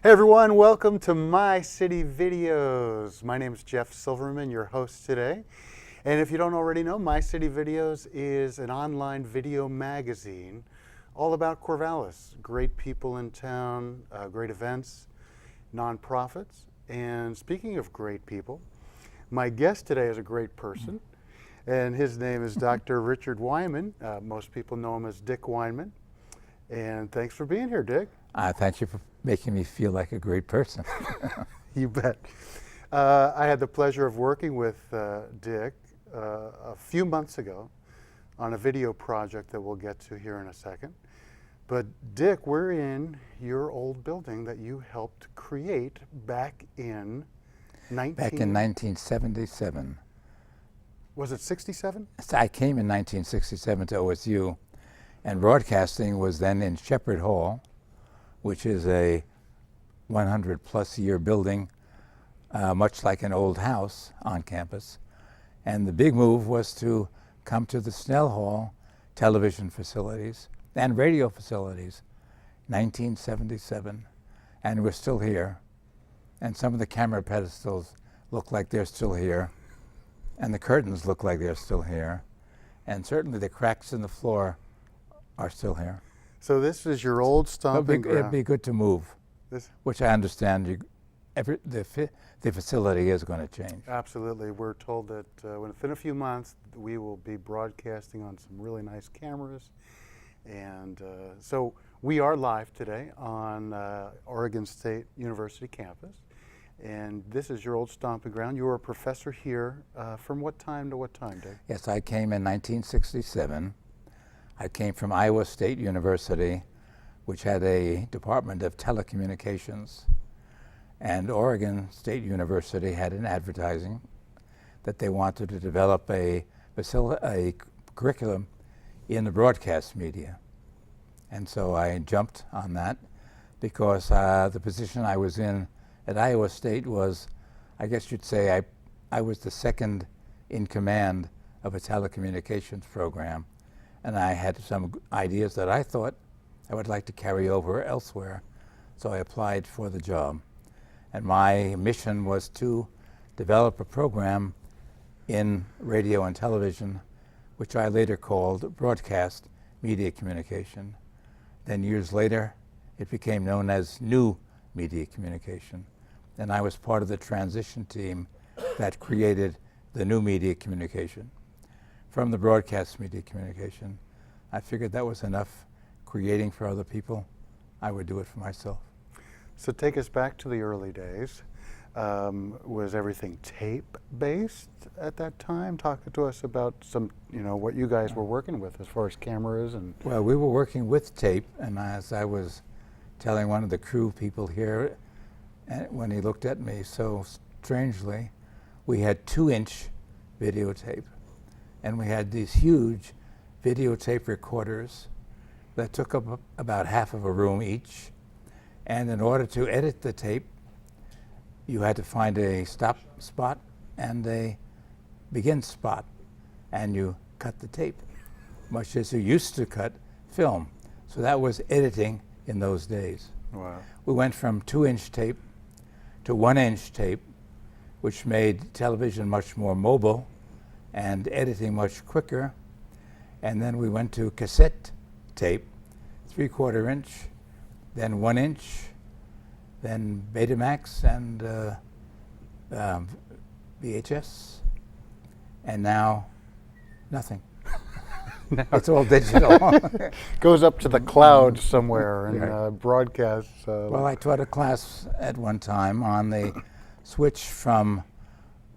Hey everyone, welcome to My City Videos. My name is Jeff Silverman, your host today. And if you don't already know, My City Videos is an online video magazine all about Corvallis. Great people in town, great events, nonprofits. And speaking of great people, my guest today is a great person. And his name is Dr. Richard Weinman. Most people know him as Dick Weinman. And thanks for being here, Dick. Thank you for making me feel like a great person. You bet. I had the pleasure of working with Dick a few months ago on a video project that we'll get to here in a second. But Dick, we're in your old building that you helped create back in 1977. Was it 67? I came in 1967 to OSU, and broadcasting was then in Shepherd Hall, which is a 100-plus year building, much like an old house on campus. And the big move was to come to the Snell Hall television facilities and radio facilities, 1977, and we're still here. And some of the camera pedestals look like they're still here, and the curtains look like they're still here, and certainly the cracks in the floor are still here. So this is your old stomping ground. It'd be good to move, which I understand the facility is going to change. Absolutely. We're told that within a few months we will be broadcasting on some really nice cameras. And so we are live today on Oregon State University campus. And this is your old stomping ground. You were a professor here from what time to what time, Dave? Yes, I came in 1967. I came from Iowa State University, which had a Department of Telecommunications. And Oregon State University had an advertising that they wanted to develop a curriculum in the broadcast media. And so I jumped on that because the position I was in at Iowa State was, I guess you'd say, I was the second in command of a telecommunications program. And I had some ideas that I thought I would like to carry over elsewhere. So I applied for the job. And my mission was to develop a program in radio and television, which I later called broadcast media communication. Then years later, it became known as new media communication. And I was part of the transition team that created the new media communication. From the broadcast media communication, I figured that was enough creating for other people. I would do it for myself. So take us back to the early days. Was everything tape-based at that time? Talk to us about some, what you guys were working with as far as cameras and. Well, we were working with tape, and as I was telling one of the crew people here, when he looked at me so strangely, we had 2-inch videotape, and we had these huge videotape recorders that took up about half of a room each. And in order to edit the tape, you had to find a stop spot and a begin spot, and you cut the tape, much as you used to cut film. So that was editing in those days. Wow. We went from 2-inch tape to 1-inch tape, which made television much more mobile and editing much quicker. And then we went to cassette tape, 3/4 inch, then 1 inch, then Betamax and VHS, and now nothing. Now it's all digital. Goes up to the cloud somewhere and broadcasts. Well, I taught a class at one time on the switch from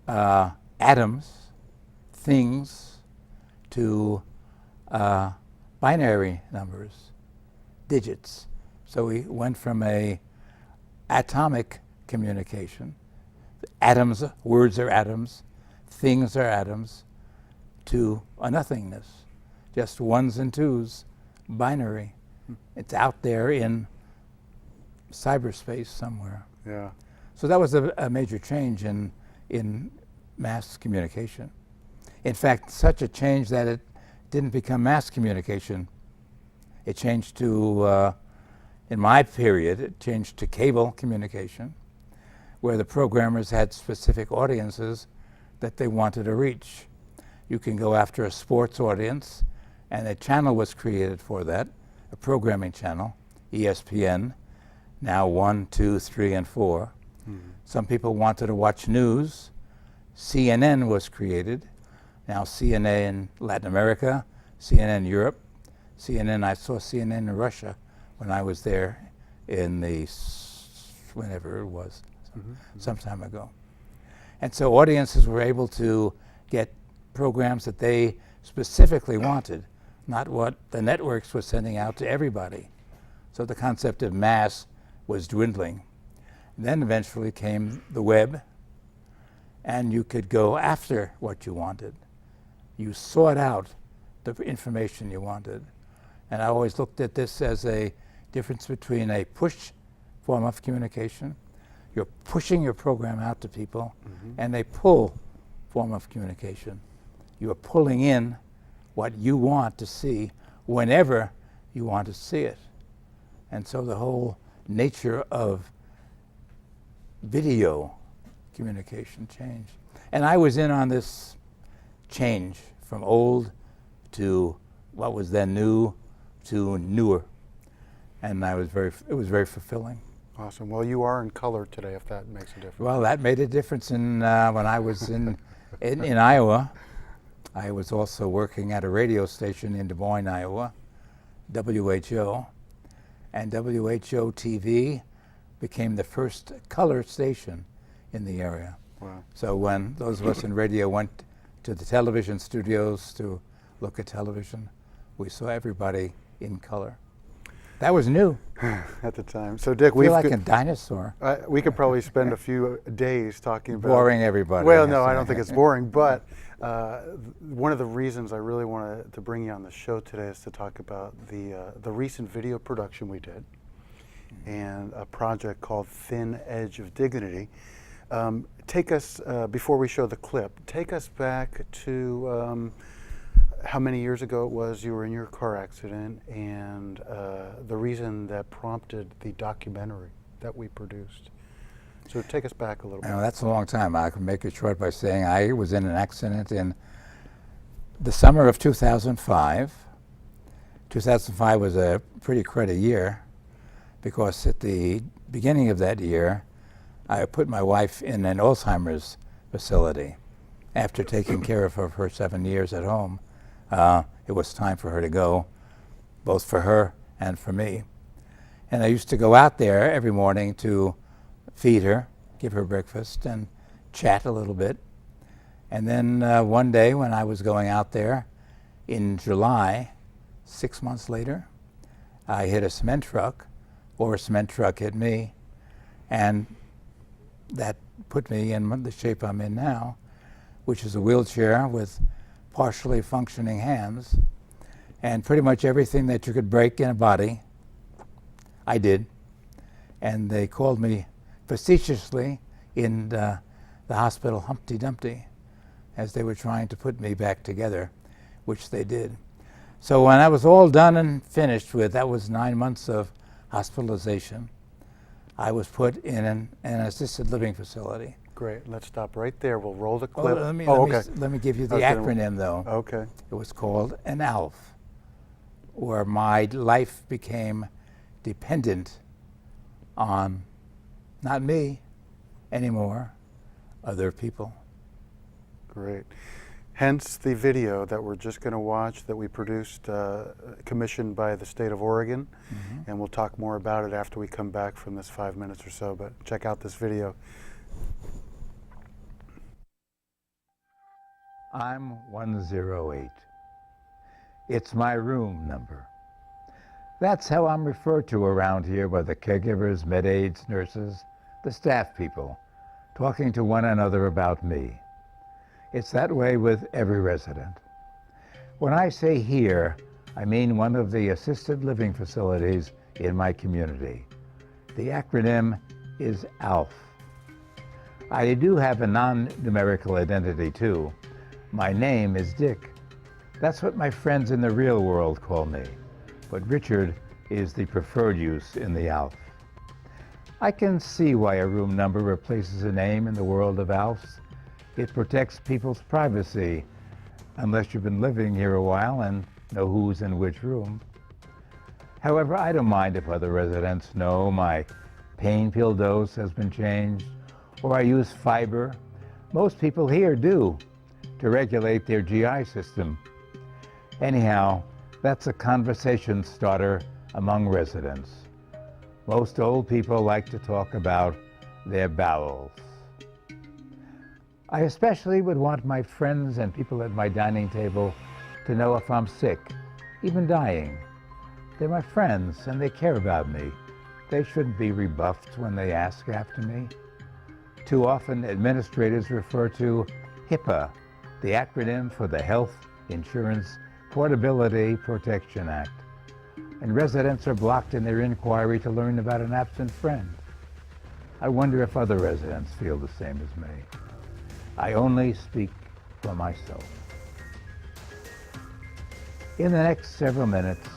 atoms, things, to binary numbers, digits. So we went from a atomic communication, atoms, words are atoms, things are atoms, to a nothingness, just ones and twos, binary. It's out there in cyberspace somewhere. Yeah. So that was a major change in mass communication. In fact, such a change that it didn't become mass communication. It changed to In my period, it changed to cable communication, where the programmers had specific audiences that they wanted to reach. You can go after a sports audience, and a channel was created for that, a programming channel, ESPN, now 1, 2, 3, and 4. Some people wanted to watch news. CNN was created. Now CNN Latin America, CNN Europe, CNN, I saw CNN in Russia when I was there in whenever it was, some time ago. And so audiences were able to get programs that they specifically wanted, not what the networks were sending out to everybody. So the concept of mass was dwindling. Then eventually came the web, and you could go after what you wanted. You sought out the information you wanted. And I always looked at this as a difference between a push form of communication, you're pushing your program out to people, and a pull form of communication. You are pulling in what you want to see whenever you want to see it. And so the whole nature of video communication changed. And I was in on this change from old to what was then new to newer. And it was very fulfilling. Awesome. Well, you are in color today, if that makes a difference. Well, that made a difference when I was in Iowa. I was also working at a radio station in Des Moines, Iowa, WHO. And WHO TV became the first color station in the area. Wow. So when those of us in radio went to the television studios to look at television, we saw everybody in color. That was new. At the time. So Dick, I feel like a dinosaur. We could probably spend a few days talking about boring everybody. Well, no, I don't think it's boring, but one of the reasons I really wanted to bring you on the show today is to talk about the recent video production we did and a project called Thin Edge of Dignity. Take us, before we show the clip, take us back to how many years ago it was you were in your car accident and the reason that prompted the documentary that we produced. So take us back a little bit. That's a long time. I can make it short by saying I was in an accident in the summer of 2005. 2005 was a pretty cruddy year because at the beginning of that year, I put my wife in an Alzheimer's facility after taking care of her for 7 years at home. It was time for her to go, both for her and for me. And I used to go out there every morning to feed her, give her breakfast, and chat a little bit. And then one day when I was going out there in July, 6 months later, I hit a cement truck, or a cement truck hit me, and that put me in the shape I'm in now, which is a wheelchair with partially functioning hands, and pretty much everything that you could break in a body, I did. And they called me facetiously in the hospital Humpty Dumpty as they were trying to put me back together, which they did. So when I was all done and finished with, that was 9 months of hospitalization, I was put in an assisted living facility. Great. Let's stop right there. We'll roll the clip. Let me give you the Okay. acronym, though. Okay. It was called an ALF, where my life became dependent on not me anymore, other people. Great. Hence the video that we're just going to watch that we produced, commissioned by the state of Oregon. And we'll talk more about it after we come back from this 5 minutes or so, but check out this video. I'm 108. It's my room number. That's how I'm referred to around here by the caregivers, med aides, nurses, the staff people, talking to one another about me. It's that way with every resident. When I say here, I mean one of the assisted living facilities in my community. The acronym is ALF. I do have a non-numerical identity too. My name is Dick. That's what my friends in the real world call me. But Richard is the preferred use in the ALF. I can see why a room number replaces a name in the world of ALFs. It protects people's privacy, unless you've been living here a while and know who's in which room. However, I don't mind if other residents know my pain pill dose has been changed, or I use fiber. Most people here do, to regulate their GI system. Anyhow, that's a conversation starter among residents. Most old people like to talk about their bowels. I especially would want my friends and people at my dining table to know if I'm sick, even dying. They're my friends and they care about me. They shouldn't be rebuffed when they ask after me. Too often, administrators refer to HIPAA, the acronym for the Health Insurance Portability Protection Act, and residents are blocked in their inquiry to learn about an absent friend. I wonder if other residents feel the same as me. I only speak for myself. In the next several minutes,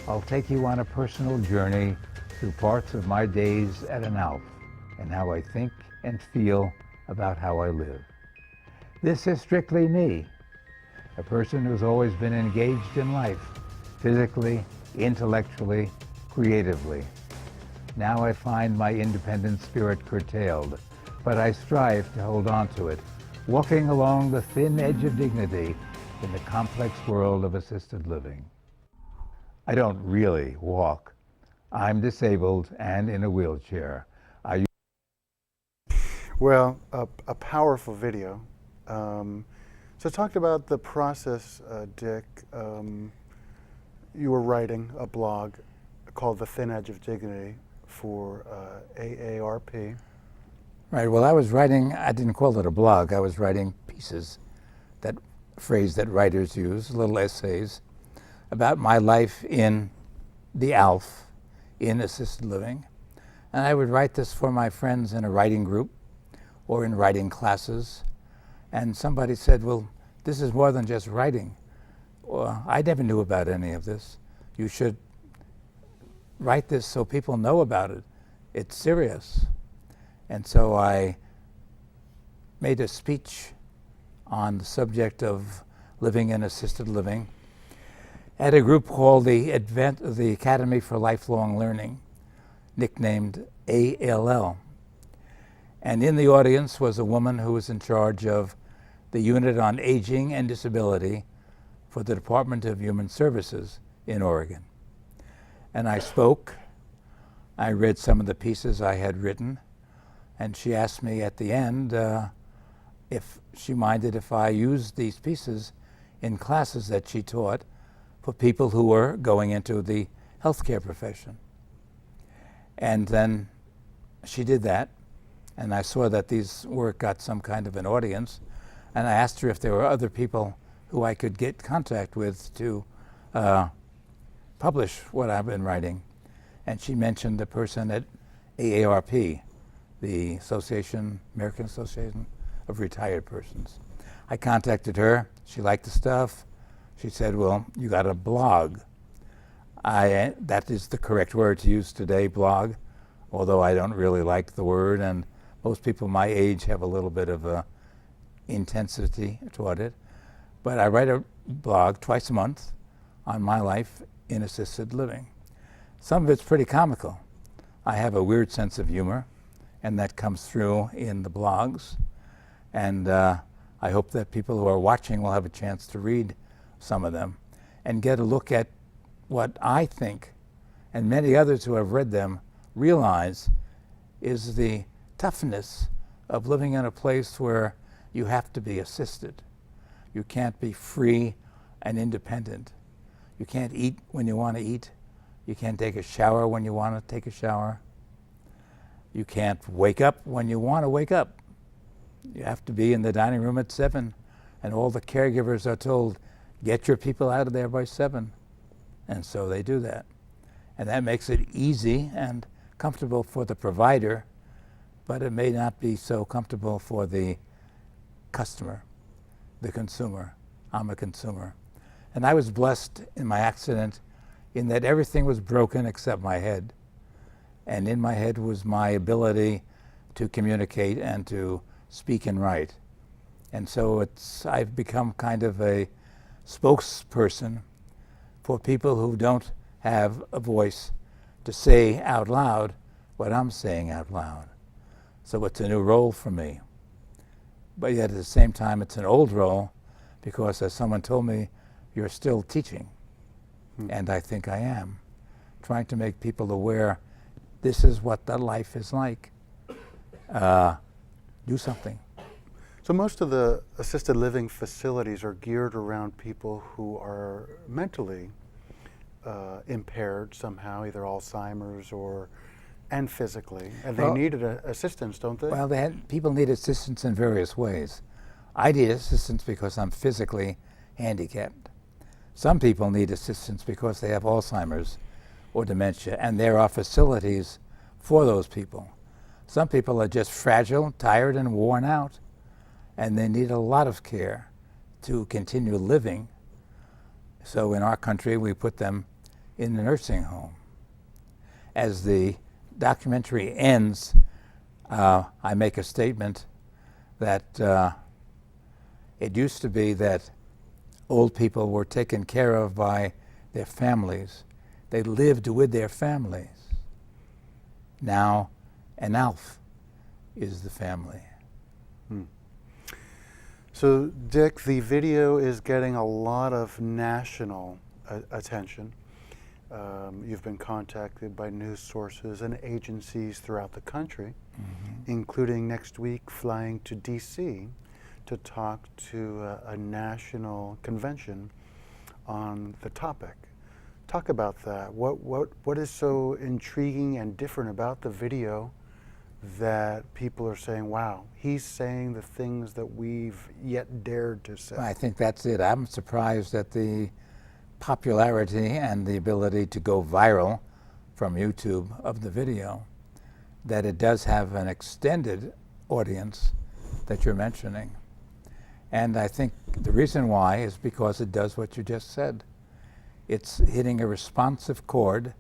I'll take you on a personal journey through parts of my days at an ALF and how I think and feel about how I live. This is strictly me, a person who's always been engaged in life, physically, intellectually, creatively. Now I find my independent spirit curtailed, but I strive to hold on to it, walking along the thin edge of dignity in the complex world of assisted living. I don't really walk. I'm disabled and in a wheelchair. Well, a powerful video. So talked about the process, Dick. You were writing a blog called The Thin Edge of Dignity for AARP. Right, well, I was writing, I didn't call it a blog, I was writing pieces, that phrase that writers use, little essays, about my life in the ALF, in assisted living. And I would write this for my friends in a writing group or in writing classes. And somebody said, well, this is more than just writing. Well, I never knew about any of this. You should write this so people know about it. It's serious. And so I made a speech on the subject of living in assisted living at a group called the Academy for Lifelong Learning, nicknamed ALL. And in the audience was a woman who was in charge of the Unit on Aging and Disability for the Department of Human Services in Oregon. And I spoke. I read some of the pieces I had written, and she asked me at the end if she minded if I used these pieces in classes that she taught for people who were going into the healthcare profession. And then she did that, and I saw that these work got some kind of an audience, and I asked her if there were other people who I could get contact with to publish what I've been writing. And she mentioned the person at AARP, the American Association of Retired Persons. I contacted her. She liked the stuff. She said, well, you got a blog. That is the correct word to use today, blog, although I don't really like the word, and most people my age have a little bit of a intensity toward it. But I write a blog twice a month on my life in assisted living. Some of it's pretty comical. I have a weird sense of humor, and that comes through in the blogs. And I hope that people who are watching will have a chance to read some of them and get a look at what I think, and many others who have read them realize, is the toughness of living in a place where you have to be assisted. You can't be free and independent. You can't eat when you want to eat. You can't take a shower when you want to take a shower. You can't wake up when you want to wake up. You have to be in the dining room at 7, and all the caregivers are told, get your people out of there by 7. And so they do that. And that makes it easy and comfortable for the provider, but it may not be so comfortable for the customer, the consumer. I'm a consumer. And I was blessed in my accident in that everything was broken except my head. And in my head was my ability to communicate and to speak and write. And so I've become kind of a spokesperson for people who don't have a voice to say out loud what I'm saying out loud. So it's a new role for me. But yet at the same time, it's an old role because, as someone told me, you're still teaching. And I think I am, trying to make people aware this is what the life is like. Do something. So most of the assisted living facilities are geared around people who are mentally impaired somehow, either Alzheimer's and physically, and they needed assistance, don't they? Well, people need assistance in various ways. I need assistance because I'm physically handicapped. Some people need assistance because they have Alzheimer's or dementia, and there are facilities for those people. Some people are just fragile, tired, and worn out, and they need a lot of care to continue living. So in our country, we put them in the nursing home. As the documentary ends, I make a statement that it used to be that old people were taken care of by their families. They lived with their families. Now, an ALF is the family. So, Dick, the video is getting a lot of national attention. You've been contacted by news sources and agencies throughout the country, including next week flying to D.C. to talk to a national convention on the topic. Talk about that. What is so intriguing and different about the video that people are saying, wow, he's saying the things that we've yet dared to say? I think that's it. I'm surprised at the popularity and the ability to go viral from YouTube of the video, that it does have an extended audience that you're mentioning. And I think the reason why is because it does what you just said. It's hitting a responsive chord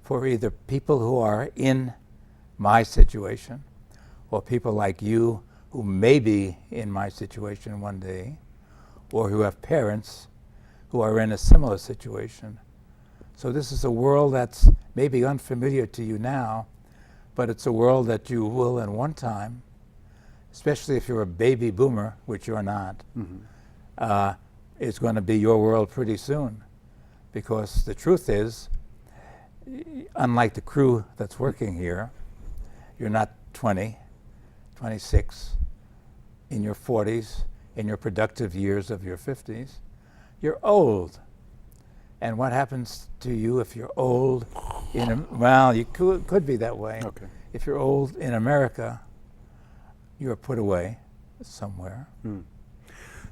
for either people who are in my situation or people like you who may be in my situation one day, or who have parents who are in a similar situation. So this is a world that's maybe unfamiliar to you now, but it's a world that you will in one time, especially if you're a baby boomer, which you're not, it's going to be your world pretty soon. Because the truth is, unlike the crew that's working here, you're not 20, 26, in your 40s, in your productive years of your 50s. You're old. And what happens to you if you're old well, you could be that way. Okay. If you're old in America, you're put away somewhere.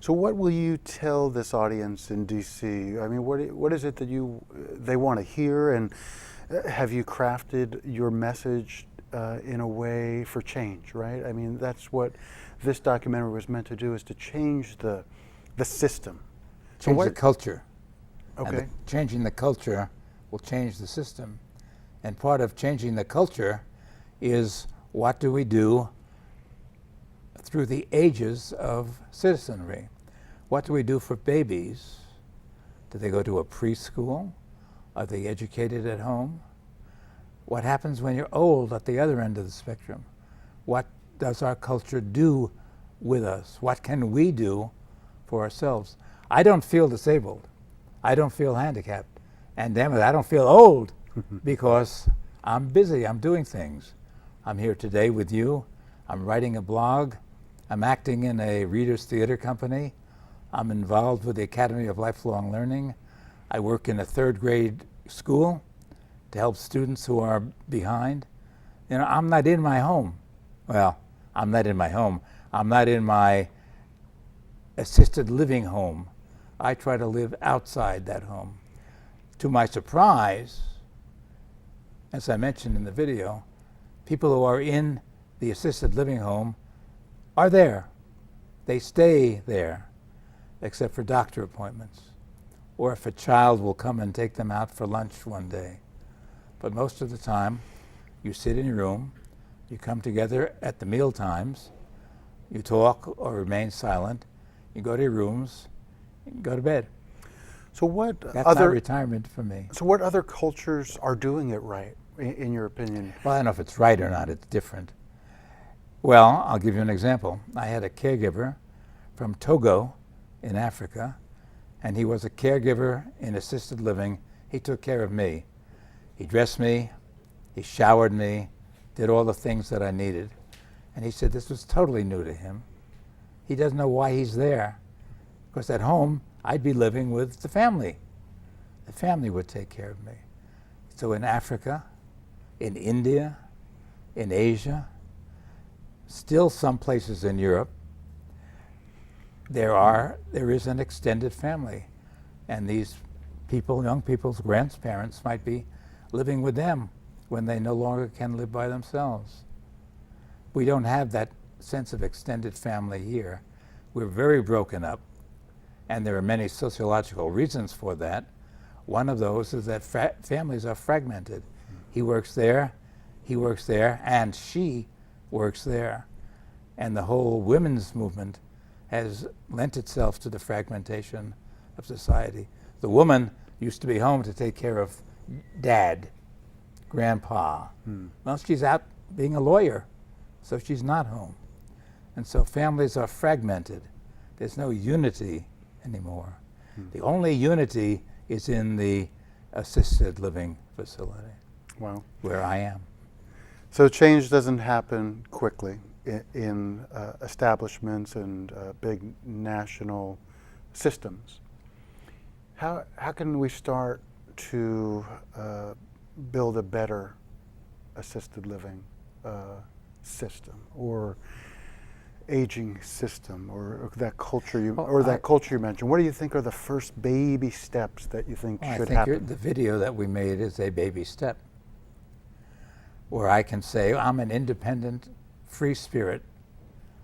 So what will you tell this audience in D.C.? I mean, what is it that they want to hear, and have you crafted your message in a way for change, right? I mean, that's what this documentary was meant to do, is to change the system. Change the culture. Okay. Changing the culture will change the system. And part of changing the culture is, what do we do through the ages of citizenry? What do we do for babies? Do they go to a preschool? Are they educated at home? What happens when you're old at the other end of the spectrum? What does our culture do with us? What can we do for ourselves? I don't feel disabled. I don't feel handicapped. And damn it, I don't feel old because I'm busy, I'm doing things. I'm here today with you. I'm writing a blog. I'm acting in a Reader's Theater company. I'm involved with the Academy of Lifelong Learning. I work in a third grade school to help students who are behind. You know, I'm not in my home. Well, I'm not in my home. I'm not in my assisted living home. I try to live outside that home. To my surprise, as I mentioned in the video, people who are in the assisted living home are there. They stay there, except for doctor appointments or if a child will come and take them out for lunch one day. But most of the time, you sit in your room, you come together at the meal times, you talk or remain silent, you go to your rooms, you go to bed. So what That's other not retirement for me. So what other cultures are doing it right, in your opinion? Well, I don't know if it's right or not, it's different. Well, I'll give you an example. I had a caregiver from Togo in Africa, and he was a caregiver in assisted living. He took care of me. He dressed me, he showered me, did all the things that I needed. And he said this was totally new to him. He doesn't know why he's there, because at home, I'd be living with the family. The family would take care of me. So in Africa, in India, in Asia, still some places in Europe, there is an extended family. And these people, young people's grandparents might be living with them when they no longer can live by themselves. We don't have that sense of extended family here. We're very broken up, and there are many sociological reasons for that. One of those is that families are fragmented. He works there, and she works there. And the whole women's movement has lent itself to the fragmentation of society. The woman used to be home to take care of dad, grandpa. Well, she's out being a lawyer, so she's not home. And so families are fragmented. There's no unity anymore. The only unity is in the assisted living facility. Wow. Where I am. So change doesn't happen quickly in establishments and big national systems. How can we start to build a better assisted living system or aging system, or that culture you mentioned? What do you think are the first baby steps that you think should happen? I think the video that we made is a baby step, where I can say I'm an independent, free spirit.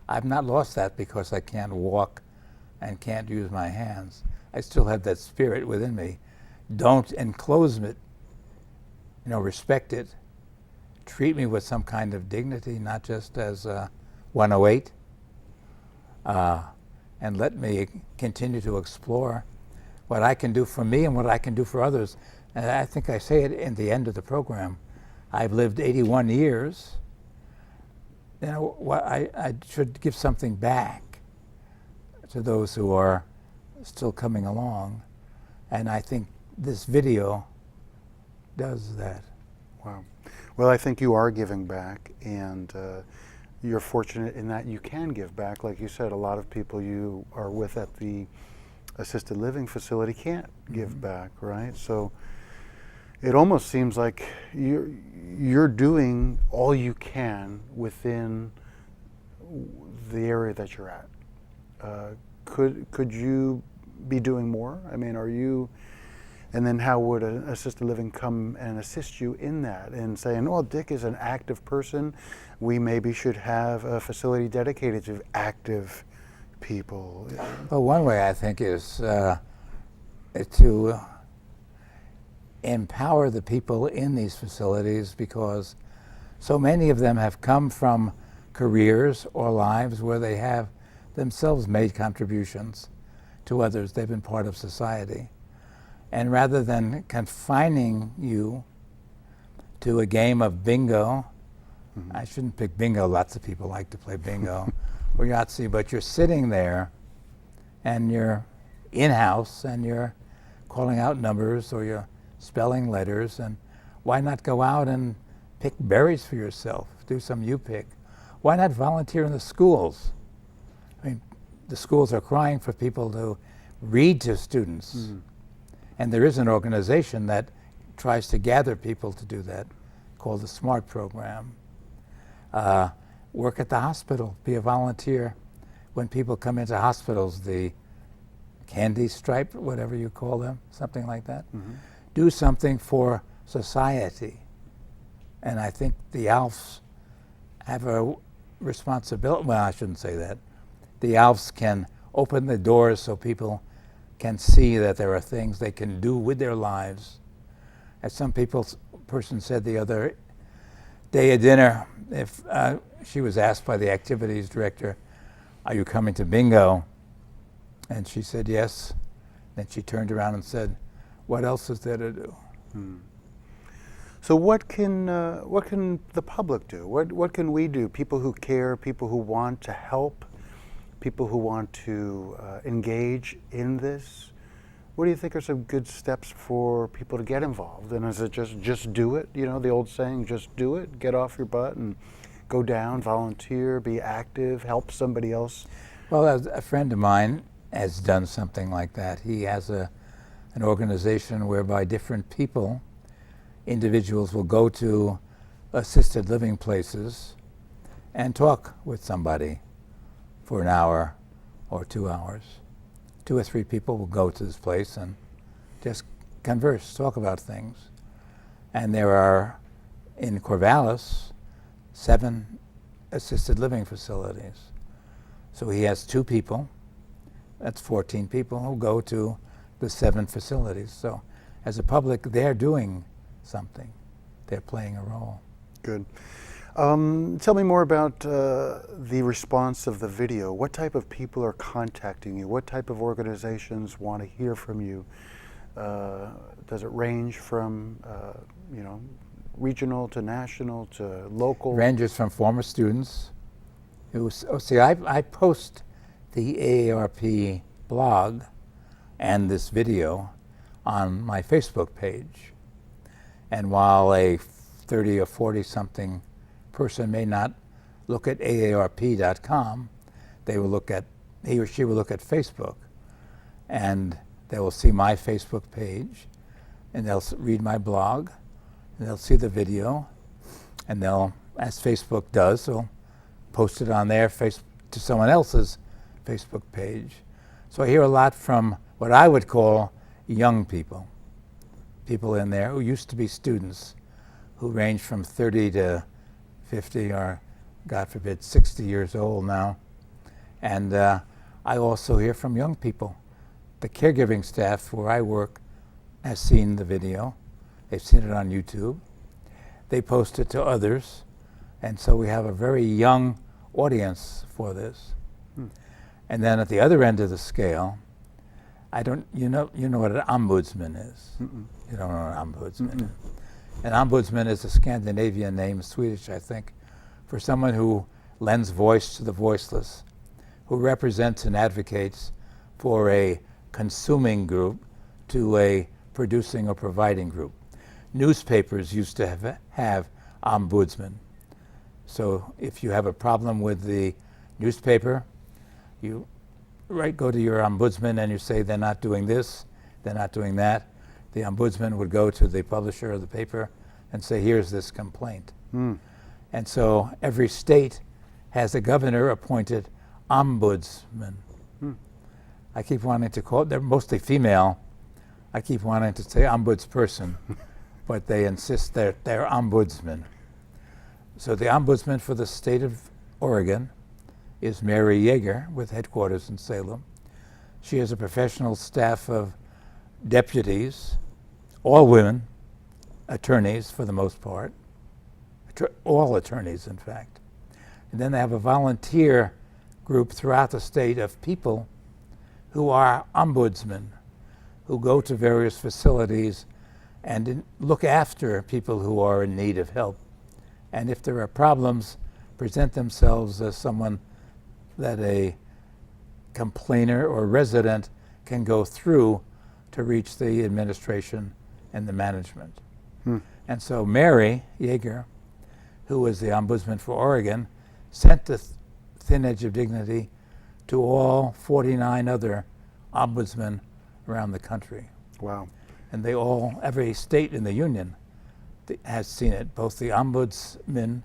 I've not lost that because I can't walk and can't use my hands. I still have that spirit within me. Don't enclose it, respect it. Treat me with some kind of dignity, not just as 108. And let me continue to explore what I can do for me and what I can do for others. And I think I say it in the end of the program. I've lived 81 years. I should give something back to those who are still coming along. And I think this video does that. Wow. Well, I think you are giving back, and you're fortunate in that you can give back. Like you said, a lot of people you are with at the assisted living facility can't give back, right? So it almost seems like you're doing all you can within the area that you're at. Could you be doing more? I mean, are you? And then how would an assisted living come and assist you in that, and saying, well, Dick is an active person, we maybe should have a facility dedicated to active people? Well, one way I think is to empower the people in these facilities, because so many of them have come from careers or lives where they have themselves made contributions to others. They've been part of society. And rather than confining you to a game of bingo, I shouldn't pick bingo, lots of people like to play bingo, or Yahtzee, but you're sitting there and you're in-house and you're calling out numbers or you're spelling letters, and why not go out and pick berries for yourself, do some you-pick? Why not volunteer in the schools? I mean, the schools are crying for people to read to students. And there is an organization that tries to gather people to do that, called the SMART program. Work at the hospital, be a volunteer. When people come into hospitals, the candy stripe, whatever you call them, something like that. Do something for society. And I think the ALFs have a responsibility. Well, I shouldn't say that. The ALFs can open the doors so people can see that there are things they can do with their lives. As person said the other day at dinner, if she was asked by the activities director, "Are you coming to bingo?" And she said yes. Then she turned around and said, "What else is there to do?" So what can the public do? What can we do? People who care, people who want to help, people who want to engage in this. What do you think are some good steps for people to get involved? And is it just do it? You know, the old saying, just do it. Get off your butt and go down, volunteer, be active, help somebody else. Well, a friend of mine has done something like that. He has an organization whereby different people, individuals, will go to assisted living places and talk with somebody for an hour or 2 hours. 2 or 3 people will go to this place and just converse, talk about things. And there are, in Corvallis, 7 assisted living facilities. So he has 2 people, that's 14 people who go to the 7 facilities. So as a public, they're doing something. They're playing a role. Good. Tell me more about the response of the video. What type of people are contacting you? What type of organizations want to hear from you? Does it range from regional to national to local? Ranges from former students who see. I post the AARP blog and this video on my Facebook page, and while a 30 or 40 something person may not look at aarp.com, he or she will look at Facebook, and they will see my Facebook page, and they'll read my blog, and they'll see the video, and they'll, as Facebook does, they'll post it on their to someone else's Facebook page. So I hear a lot from what I would call young people in there who used to be students, who range from 30 to 50 or, God forbid, 60 years old now. And I also hear from young people. The caregiving staff where I work has seen the video. They've seen it on YouTube. They post it to others. And so we have a very young audience for this. And then at the other end of the scale, you know what an ombudsman is? You don't know what an ombudsman is. An ombudsman is a Scandinavian name, Swedish, I think, for someone who lends voice to the voiceless, who represents and advocates for a consuming group to a producing or providing group. Newspapers used to have ombudsmen. So if you have a problem with the newspaper, you go to your ombudsman and you say they're not doing this, they're not doing that. The ombudsman would go to the publisher of the paper and say, here's this complaint. And so every state has a governor appointed ombudsman. I keep wanting to call it, they're mostly female, I keep wanting to say ombudsperson, but they insist that they're ombudsman. So the ombudsman for the state of Oregon is Mary Yeager, with headquarters in Salem. She has a professional staff of deputies, all women, attorneys for the most part, all attorneys in fact. And then they have a volunteer group throughout the state of people who are ombudsmen, who go to various facilities and look after people who are in need of help. And if there are problems, present themselves as someone that a complainer or resident can go through to reach the administration and the management. And so Mary Yeager, who was the ombudsman for Oregon, sent the Thin Edge of Dignity to all 49 other ombudsmen around the country. Wow. And every state in the union has seen it, both the ombudsman,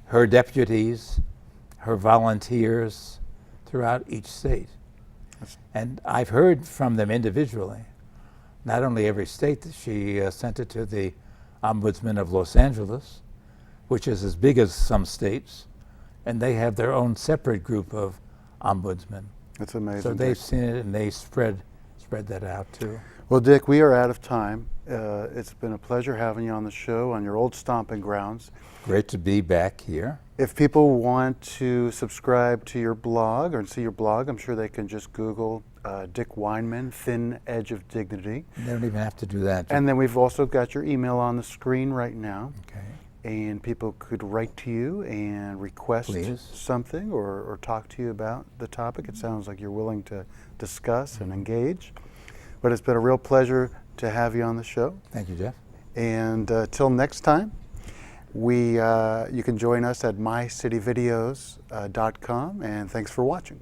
her deputies, her volunteers throughout each state. And I've heard from them individually. Not only every state, she sent it to the Ombudsman of Los Angeles, which is as big as some states, and they have their own separate group of ombudsmen. That's amazing. So they've seen it and they spread spread that out too. Well, Dick, we are out of time. It's been a pleasure having you on the show on your old stomping grounds. Great to be back here. If people want to subscribe to your blog or see your blog, I'm sure they can just Google Dick Weinman, Thin Edge of Dignity. They don't even have to do that. And then we've also got your email on the screen right now. Okay. And people could write to you and request Please. something or talk to you about the topic. It sounds like you're willing to discuss and engage. But it's been a real pleasure to have you on the show. Thank you, Jeff. And till next time, you can join us at mycityvideos.com, and thanks for watching.